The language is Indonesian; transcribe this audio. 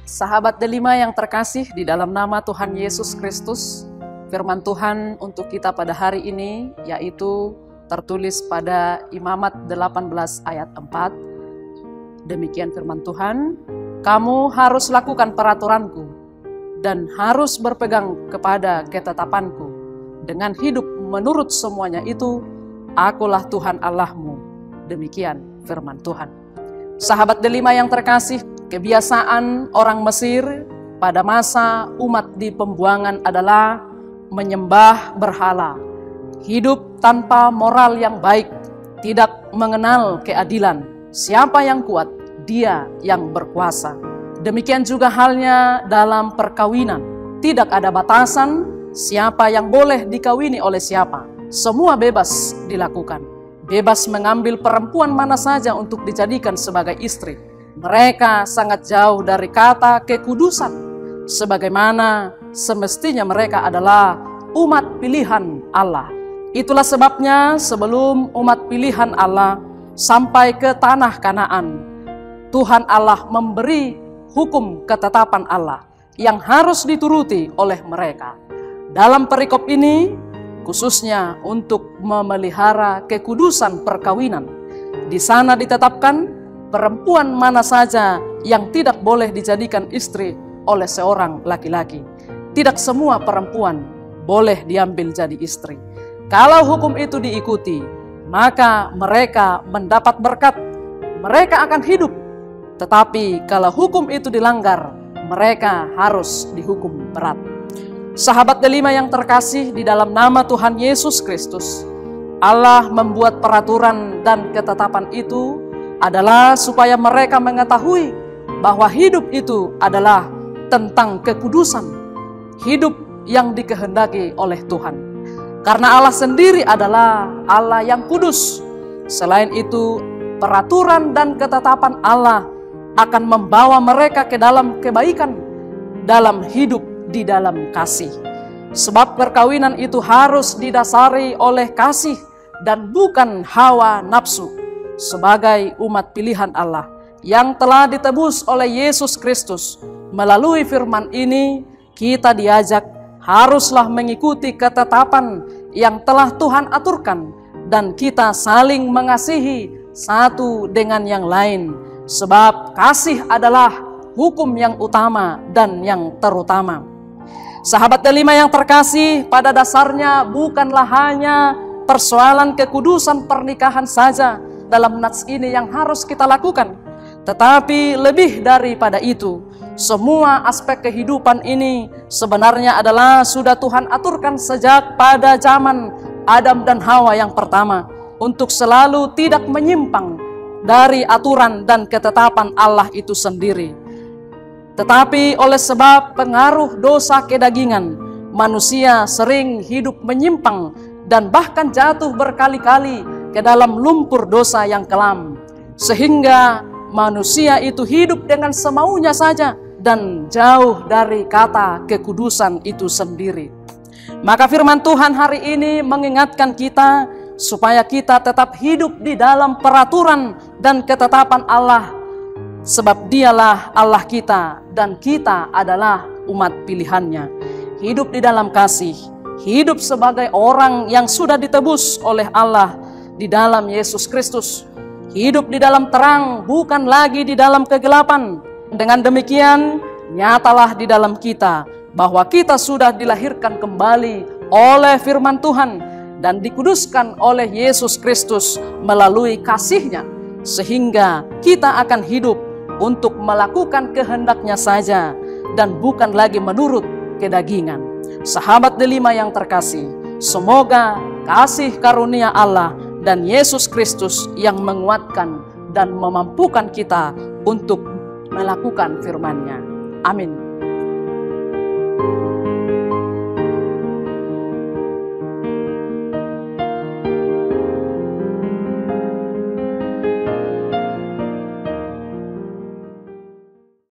Sahabat delima yang terkasih di dalam nama Tuhan Yesus Kristus, firman Tuhan untuk kita pada hari ini yaitu tertulis pada Imamat 18 ayat 4. Demikian firman Tuhan, kamu harus lakukan peraturanku dan harus berpegang kepada ketetapanku. Dengan hidup menurut semuanya itu, akulah Tuhan Allahmu. Demikian firman Tuhan. Sahabat delima yang terkasih, kebiasaan orang Mesir pada masa umat di pembuangan adalah menyembah berhala, hidup tanpa moral yang baik, tidak mengenal keadilan. Siapa yang kuat, dia yang berkuasa. Demikian juga halnya dalam perkawinan. Tidak ada batasan siapa yang boleh dikawini oleh siapa. Semua bebas dilakukan. Bebas mengambil perempuan mana saja untuk dijadikan sebagai istri. Mereka sangat jauh dari kata kekudusan, sebagaimana semestinya mereka adalah umat pilihan Allah. Itulah sebabnya sebelum umat pilihan Allah sampai ke tanah Kanaan, Tuhan Allah memberi hukum ketetapan Allah yang harus dituruti oleh mereka. Dalam perikop ini, khususnya untuk memelihara kekudusan perkawinan, di sana ditetapkan perempuan mana saja yang tidak boleh dijadikan istri oleh seorang laki-laki. Tidak semua perempuan boleh diambil jadi istri. Kalau hukum itu diikuti, maka mereka mendapat berkat. Mereka akan hidup. Tetapi kalau hukum itu dilanggar, mereka harus dihukum berat. Sahabat delima yang terkasih di dalam nama Tuhan Yesus Kristus, Allah membuat peraturan dan ketetapan itu adalah supaya mereka mengetahui bahwa hidup itu adalah tentang kekudusan, hidup yang dikehendaki oleh Tuhan. Karena Allah sendiri adalah Allah yang kudus. Selain itu, peraturan dan ketetapan Allah akan membawa mereka ke dalam kebaikan, dalam hidup di dalam kasih. Sebab perkawinan itu harus didasari oleh kasih dan bukan hawa nafsu. Sebagai umat pilihan Allah yang telah ditebus oleh Yesus Kristus, melalui firman ini kita diajak haruslah mengikuti ketetapan yang telah Tuhan aturkan, dan kita saling mengasihi satu dengan yang lain, sebab kasih adalah hukum yang utama dan yang terutama. Sahabat delima yang terkasih, pada dasarnya bukanlah hanya persoalan kekudusan pernikahan saja dalam nats ini yang harus kita lakukan, tetapi lebih daripada itu, semua aspek kehidupan ini sebenarnya adalah sudah Tuhan aturkan sejak pada zaman Adam dan Hawa yang pertama, untuk selalu tidak menyimpang dari aturan dan ketetapan Allah itu sendiri. Tetapi oleh sebab pengaruh dosa kedagingan, manusia sering hidup menyimpang dan bahkan jatuh berkali-kali ke dalam lumpur dosa yang kelam, sehingga manusia itu hidup dengan semaunya saja dan jauh dari kata kekudusan itu sendiri. Maka firman Tuhan hari ini mengingatkan kita supaya kita tetap hidup di dalam peraturan dan ketetapan Allah, sebab dialah Allah kita dan kita adalah umat pilihannya. Hidup di dalam kasih, hidup sebagai orang yang sudah ditebus oleh Allah di dalam Yesus Kristus. Hidup di dalam terang, bukan lagi di dalam kegelapan. Dengan demikian, nyatalah di dalam kita bahwa kita sudah dilahirkan kembali oleh firman Tuhan dan dikuduskan oleh Yesus Kristus melalui kasih-Nya, sehingga kita akan hidup untuk melakukan kehendak-Nya saja dan bukan lagi menurut kedagingan. Sahabat delima yang terkasih, semoga kasih karunia Allah dan Yesus Kristus yang menguatkan dan memampukan kita untuk melakukan firman-Nya. Amin.